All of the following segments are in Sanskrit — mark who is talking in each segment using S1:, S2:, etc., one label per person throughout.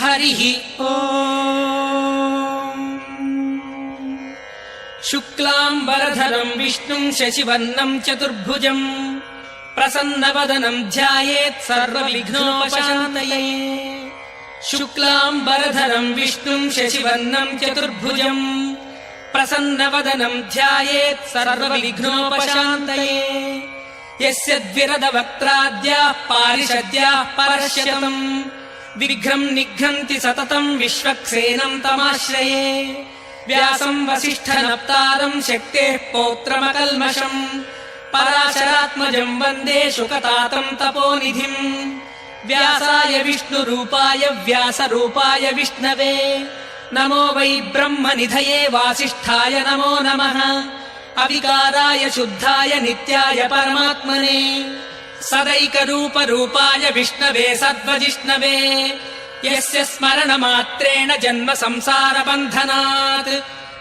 S1: हरिः ओम्। शुक्लाम्बरधरम् विष्णुम् शशिवर्णम् चतुर्भुजम् प्रसन्नवदनम् ध्यायेत् सर्वविघ्नोपशान्तये। शुक्लाम्बरधरम् विष्णुम् शशिवर्णम् चतुर्भुजम् प्रसन्नवदनम् ध्यायेत् सर्वविघ्नोपशान्तये। यस्य द्विरदवक्त्राद्याः पारिषद्याः परश्यतम् विघ्नम् निघ्नन्ति सततम् विश्वक्सेनम् तमाश्रये। व्यासम् वसिष्ठनप्तारम् शक्तेः पौत्रमकल्मषम् पराशरात्मजम् वन्दे शुकतातम् तपोनिधिम्। व्यासाय विष्णुरूपाय व्यासरूपाय विष्णवे नमो वै ब्रह्मनिधये वासिष्ठाय नमो नमः। अविकाराय शुद्धाय नित्याय परमात्मने सदैकरूपरूपाय विष्णवे सद्वजिष्णवे। यस्य स्मरणमात्रेण जन्म संसारबन्धनात्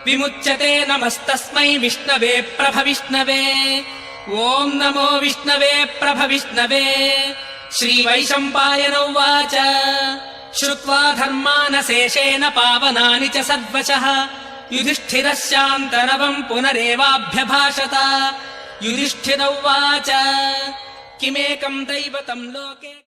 S1: विमुच्यते नमस्तस्मै विष्णवे प्रभविष्णवे। ॐ नमो विष्णवे प्रभविष्णवे। श्रीवैशम्पायन उवाच श्रुत्वा धर्मानशेषेण पावनानि च सद्वचः युधिष्ठिरः शान्तनवम् पुनरेवाभ्यभाषत। युधिष्ठिर उवाच किमेकम् दैवतम् लोके